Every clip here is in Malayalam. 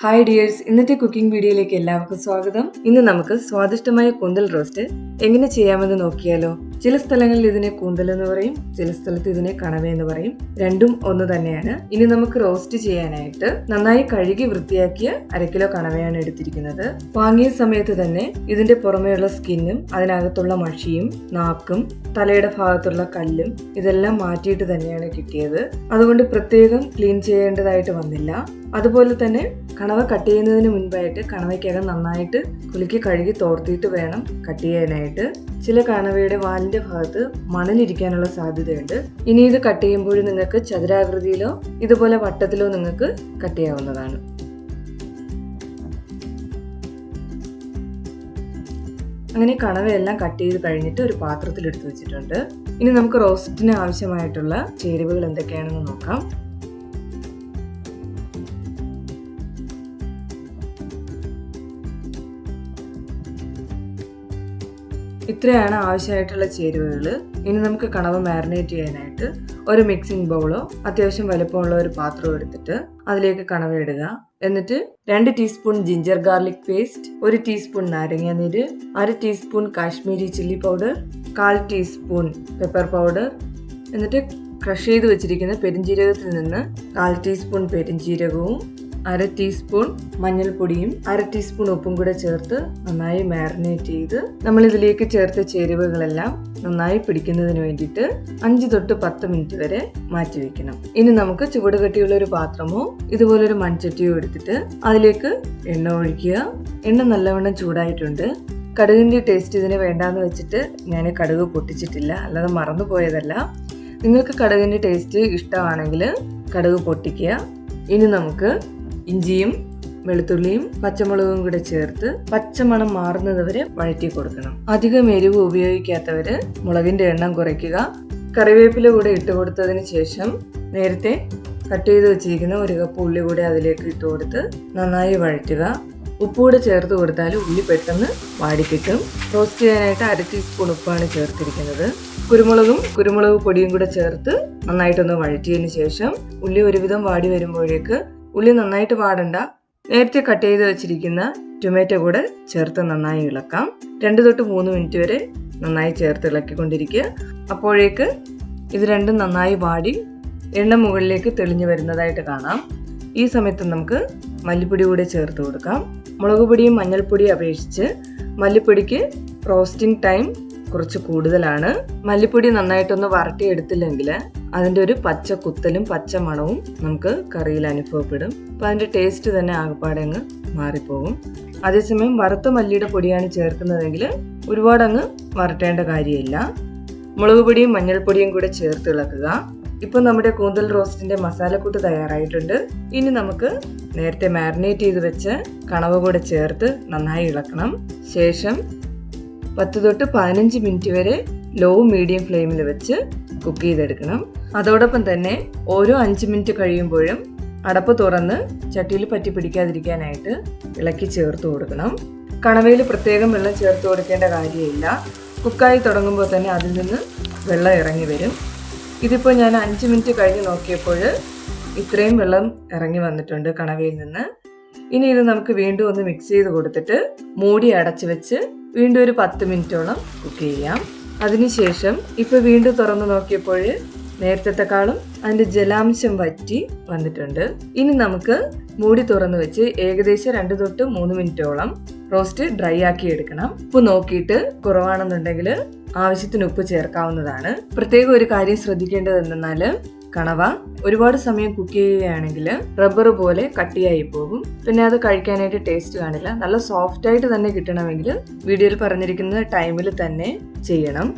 ഹായ് ഡിയേഴ്സ്, ഇന്നത്തെ കുക്കിംഗ് വീഡിയോയിലേക്ക് എല്ലാവർക്കും സ്വാഗതം. ഇന്ന് നമുക്ക് സ്വാദിഷ്ടമായ കൂന്തൽ റോസ്റ്റ് എങ്ങനെ ചെയ്യാമെന്ന് നോക്കിയാലോ. ചില സ്ഥലങ്ങളിൽ ഇതിനെ കൂന്തൽ എന്ന് പറയും, ചില സ്ഥലത്ത് ഇതിനെ കണവ എന്ന് പറയും. രണ്ടും ഒന്ന് തന്നെയാണ്. ഇനി നമുക്ക് റോസ്റ്റ് ചെയ്യാനായിട്ട് നന്നായി കഴുകി വൃത്തിയാക്കിയ 1 കിലോ കണവയാണ് എടുത്തിരിക്കുന്നത്. വാങ്ങിയ സമയത്ത് തന്നെ ഇതിന്റെ പുറമേയുള്ള സ്കിന്നും അതിനകത്തുള്ള മഷിയും നാക്കും തലയുടെ ഭാഗത്തുള്ള കല്ലും ഇതെല്ലാം മാറ്റിയിട്ട് തന്നെയാണ് കിട്ടിയത്. അതുകൊണ്ട് പ്രത്യേകം ക്ലീൻ ചെയ്യേണ്ടതായിട്ട് വന്നില്ല. അതുപോലെ തന്നെ കണവ കട്ട് ചെയ്യുന്നതിന് മുൻപായിട്ട് കണവയ്ക്കകം നന്നായിട്ട് കുലുക്കി കഴുകി തോർത്തിയിട്ട് വേണം കട്ട് ചെയ്യാനായിട്ട്. ചില കണവയുടെ വാലിന്റെ ഭാഗത്ത് മണലിരിക്കാനുള്ള സാധ്യതയുണ്ട്. ഇനി ഇത് കട്ട് ചെയ്യുമ്പോൾ നിങ്ങൾക്ക് ചതുരാകൃതിയിലോ ഇതുപോലെ വട്ടത്തിലോ നിങ്ങൾക്ക് കട്ട് ചെയ്യാവുന്നതാണ്. അങ്ങനെ കണവയെല്ലാം കട്ട് ചെയ്ത് കഴിഞ്ഞിട്ട് ഒരു പാത്രത്തിൽ എടുത്തു വെച്ചിട്ടുണ്ട്. ഇനി നമുക്ക് റോസ്റ്റിന് ആവശ്യമായിട്ടുള്ള ചേരുവകൾ എന്തൊക്കെയാണെന്ന് നോക്കാം. ഇത്രയാണ് ആവശ്യമായിട്ടുള്ള ചേരുവകൾ. ഇനി നമുക്ക് കണവ മാരിനേറ്റ് ചെയ്യാനായിട്ട് ഒരു മിക്സിംഗ് ബൗളോ അത്യാവശ്യം വലുപ്പമുള്ള ഒരു പാത്രമോ എടുത്തിട്ട് അതിലേക്ക് കണവ ഇടുക. എന്നിട്ട് 2 teaspoon ginger garlic paste, 1 teaspoon നാരങ്ങാനീര്, 1/2 teaspoon Kashmiri chilli powder, 1/4 teaspoon pepper powder, എന്നിട്ട് ക്രഷ് ചെയ്ത് വെച്ചിരിക്കുന്ന പെരിഞ്ജീരകത്തിൽ നിന്ന് 1/4 ടീസ്പൂൺ പെരിഞ്ജീരകവും 1/2 ടീസ്പൂൺ മഞ്ഞൾപ്പൊടിയും 1/2 ടീസ്പൂൺ ഉപ്പും കൂടെ ചേർത്ത് നന്നായി മാരിനേറ്റ് ചെയ്ത് നമ്മൾ ഇതിലേക്ക് ചേർത്ത ചേരുവകളെല്ലാം നന്നായി പിടിക്കുന്നതിന് വേണ്ടിയിട്ട് 5 തൊട്ട് 10 മിനിറ്റ് വരെ മാറ്റി വെക്കണം. ഇനി നമുക്ക് ചുവട് കട്ടിയുള്ള ഒരു പാത്രമോ ഇതുപോലൊരു മൺചട്ടിയോ എടുത്തിട്ട് അതിലേക്ക് എണ്ണ ഒഴിക്കുക. എണ്ണ നല്ലവണ്ണം ചൂടായിട്ടുണ്ട്. കടുകിന്റെ ടേസ്റ്റ് ഇതിന് വേണ്ടാന്ന് വെച്ചിട്ട് ഞാൻ കടുക് പൊട്ടിച്ചിട്ടില്ല, അല്ലാതെ മറന്നു പോയതല്ല. നിങ്ങൾക്ക് കടുകിന്റെ ടേസ്റ്റ് ഇഷ്ടമാണെങ്കിൽ കടുക് പൊട്ടിക്കുക. ഇനി നമുക്ക് ഇഞ്ചിയും വെളുത്തുള്ളിയും പച്ചമുളകും കൂടെ ചേർത്ത് പച്ചമണം മാറുന്നത് വരെ വഴറ്റി കൊടുക്കണം. അധികം എരിവ് ഉപയോഗിക്കാത്തവര് മുളകിന്റെ എണ്ണം കുറയ്ക്കുക. കറിവേപ്പില കൂടെ ഇട്ട് കൊടുത്തതിന് ശേഷം നേരത്തെ കട്ട് ചെയ്ത് വെച്ചിരിക്കുന്ന 1 കപ്പ് ഉള്ളി കൂടെ അതിലേക്ക് ഇട്ട് കൊടുത്ത് നന്നായി വഴറ്റുക. ഉപ്പുകൂടെ ചേർത്ത് കൊടുത്താൽ ഉള്ളി പെട്ടെന്ന് വാടിക്കിട്ടും. റോസ്റ്റ് ചെയ്യാനായിട്ട് 1/2 ടീസ്പൂൺ ഉപ്പാണ് ചേർത്തിരിക്കുന്നത്. കുരുമുളക് പൊടിയും കൂടെ ചേർത്ത് നന്നായിട്ടൊന്ന് വഴറ്റിയതിന് ശേഷം ഉള്ളി ഒരുവിധം വാടി വരുമ്പോഴേക്ക്, ഉള്ളി നന്നായിട്ട് വാടണ്ട, നേരത്തെ കട്ട് ചെയ്ത് വെച്ചിരിക്കുന്ന ടൊമാറ്റോ കൂടെ ചേർത്ത് നന്നായി ഇളക്കാം. 2 തൊട്ട് 3 മിനിറ്റ് വരെ നന്നായി ചേർത്ത് ഇളക്കിക്കൊണ്ടിരിക്കുക. അപ്പോഴേക്ക് ഇത് രണ്ടും നന്നായി വാടി എണ്ണ മുകളിലേക്ക് തെളിഞ്ഞു വരുന്നതായിട്ട് കാണാം. ഈ സമയത്ത് നമുക്ക് മല്ലിപ്പൊടി കൂടെ ചേർത്ത് കൊടുക്കാം. മുളക് പൊടിയും മഞ്ഞൾപ്പൊടിയും അപേക്ഷിച്ച് മല്ലിപ്പൊടിക്ക് റോസ്റ്റിംഗ് ടൈം കുറച്ച് കൂടുതലാണ്. മല്ലിപ്പൊടി നന്നായിട്ടൊന്ന് വരട്ടിയെടുത്തില്ലെങ്കിൽ അതിൻ്റെ ഒരു പച്ച കുത്തലും പച്ച മണവും നമുക്ക് കറിയിൽ അനുഭവപ്പെടും. അപ്പം അതിൻ്റെ ടേസ്റ്റ് തന്നെ ആകപ്പാടെ അങ്ങ് മാറിപ്പോകും. അതേസമയം വറുത്ത മല്ലിയുടെ പൊടിയാണ് ചേർക്കുന്നതെങ്കിൽ ഒരുപാടങ്ങ് വരട്ടേണ്ട കാര്യമില്ല. മുളക് പൊടിയും മഞ്ഞൾപ്പൊടിയും കൂടെ ചേർത്ത് ഇളക്കുക. ഇപ്പം നമ്മുടെ കൂന്തൽ റോസ്റ്റിന്റെ മസാലക്കൂട്ട് തയ്യാറായിട്ടുണ്ട്. ഇനി നമുക്ക് നേരത്തെ മാരിനേറ്റ് ചെയ്ത് വെച്ച് കണവ കൂടെ ചേർത്ത് നന്നായി ഇളക്കണം. ശേഷം 10 തൊട്ട് 15 മിനിറ്റ് വരെ ലോ മീഡിയം ഫ്ലെയിമിൽ വെച്ച് കുക്ക് ചെയ്തെടുക്കണം. അതോടൊപ്പം തന്നെ ഓരോ 5 മിനിറ്റ് കഴിയുമ്പോഴും അടപ്പ് തുറന്ന് ചട്ടിയിൽ പറ്റി പിടിക്കാതിരിക്കാനായിട്ട് ഇളക്കി ചേർത്ത് കൊടുക്കണം. കണവയിൽ പ്രത്യേകം വെള്ളം ചേർത്ത് കൊടുക്കേണ്ട കാര്യമില്ല. കുക്കായി തുടങ്ങുമ്പോൾ തന്നെ അതിൽ നിന്ന് വെള്ളം ഇറങ്ങി വരും. ഇതിപ്പോൾ ഞാൻ 5 മിനിറ്റ് കഴിഞ്ഞ് നോക്കിയപ്പോൾ ഇത്രയും വെള്ളം ഇറങ്ങി വന്നിട്ടുണ്ട് കണവയിൽ നിന്ന്. ഇനി ഇത് നമുക്ക് വീണ്ടും ഒന്ന് മിക്സ് ചെയ്ത് കൊടുത്തിട്ട് മൂടി അടച്ചു വെച്ച് വീണ്ടും ഒരു 10 മിനിറ്റോളം കുക്ക് ചെയ്യാം. അതിനുശേഷം ഇപ്പോൾ വീണ്ടും തുറന്ന് നോക്കിയപ്പോൾ നേരത്തെക്കാളും അതിൻ്റെ ജലാംശം വറ്റി വന്നിട്ടുണ്ട്. ഇനി നമുക്ക് മൂടി തുറന്ന് വെച്ച് ഏകദേശം 2 തൊട്ട് 3 മിനിറ്റോളം റോസ്റ്റ് ഡ്രൈ ആക്കി എടുക്കണം. ഉപ്പ് നോക്കിയിട്ട് കുറവാണെന്നുണ്ടെങ്കിൽ ആവശ്യത്തിന് ഉപ്പ് ചേർക്കാവുന്നതാണ്. പ്രത്യേകം ഒരു കാര്യം ശ്രദ്ധിക്കേണ്ടത് എന്തെന്നാൽ കണവ ഒരുപാട് സമയം കുക്ക് ചെയ്യുകയാണെങ്കിൽ റബ്ബർ പോലെ കട്ടിയായി പോകും. പിന്നെ അത് കഴിക്കാനായിട്ട് ടേസ്റ്റ് കാണില്ല. നല്ല സോഫ്റ്റ് ആയിട്ട് തന്നെ കിട്ടണമെങ്കിൽ വീഡിയോയിൽ പറഞ്ഞിരിക്കുന്ന ടൈമിൽ തന്നെ ചെയ്യണം.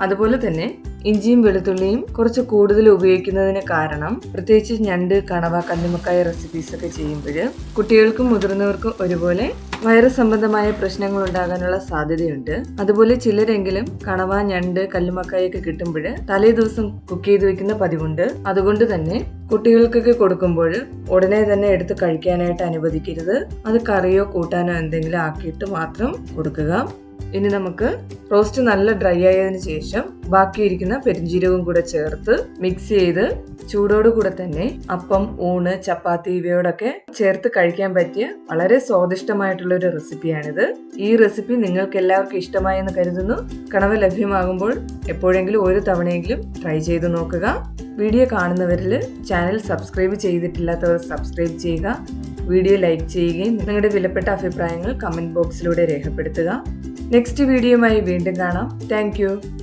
അതുപോലെ തന്നെ ഇഞ്ചിയും വെളുത്തുള്ളിയും കുറച്ച് കൂടുതൽ ഉപയോഗിക്കുന്നതിന് കാരണം, പ്രത്യേകിച്ച് ഞണ്ട്, കണവ, കല്ലുമ്മക്കായ റെസിപ്പീസ് ഒക്കെ ചെയ്യുമ്പോൾ കുട്ടികൾക്കും മുതിർന്നവർക്കും ഒരുപോലെ വയറ് സംബന്ധമായ പ്രശ്നങ്ങൾ ഉണ്ടാകാനുള്ള സാധ്യതയുണ്ട്. അതുപോലെ ചിലരെങ്കിലും കണവ, ഞണ്ട്, കല്ലുമ്മക്കായൊക്കെ കിട്ടുമ്പോൾ തലേ ദിവസം കുക്ക് ചെയ്ത് വെക്കുന്ന പതിവുണ്ട്. അതുകൊണ്ട് തന്നെ കുട്ടികൾക്കൊക്കെ കൊടുക്കുമ്പോൾ ഉടനെ തന്നെ എടുത്ത് കഴിക്കാനായിട്ട് അനുവദിക്കരുത്. അത് കറിയോ കൂട്ടാനോ എന്തെങ്കിലും ആക്കിയിട്ട് മാത്രം കൊടുക്കുക. ഇനി നമുക്ക് റോസ്റ്റ് നല്ല ഡ്രൈ ആയതിനു ശേഷം ബാക്കിയിരിക്കുന്ന പെരിഞ്ജീരകവും കൂടെ ചേർത്ത് മിക്സ് ചെയ്ത് ചൂടോടുകൂടെ തന്നെ അപ്പം, ഊണ്, ചപ്പാത്തി ഇവയോടൊക്കെ ചേർത്ത് കഴിക്കാൻ പറ്റിയ വളരെ സ്വാദിഷ്ടമായിട്ടുള്ള ഒരു റെസിപ്പിയാണിത്. ഈ റെസിപ്പി നിങ്ങൾക്ക് എല്ലാവർക്കും ഇഷ്ടമായെന്ന് കരുതുന്നു. കണവ ലഭ്യമാകുമ്പോൾ എപ്പോഴെങ്കിലും ഒരു തവണയെങ്കിലും ട്രൈ ചെയ്ത് നോക്കുക. വീഡിയോ കാണുന്നവരിൽ ചാനൽ സബ്സ്ക്രൈബ് ചെയ്തിട്ടില്ലാത്തവർ സബ്സ്ക്രൈബ് ചെയ്യുക. വീഡിയോ ലൈക്ക് ചെയ്യുകയും നിങ്ങളുടെ വിലപ്പെട്ട അഭിപ്രായങ്ങൾ കമന്റ് ബോക്സിലൂടെ രേഖപ്പെടുത്തുക. നെക്സ്റ്റ് വീഡിയോയുമായി വീണ്ടും കാണാം. താങ്ക്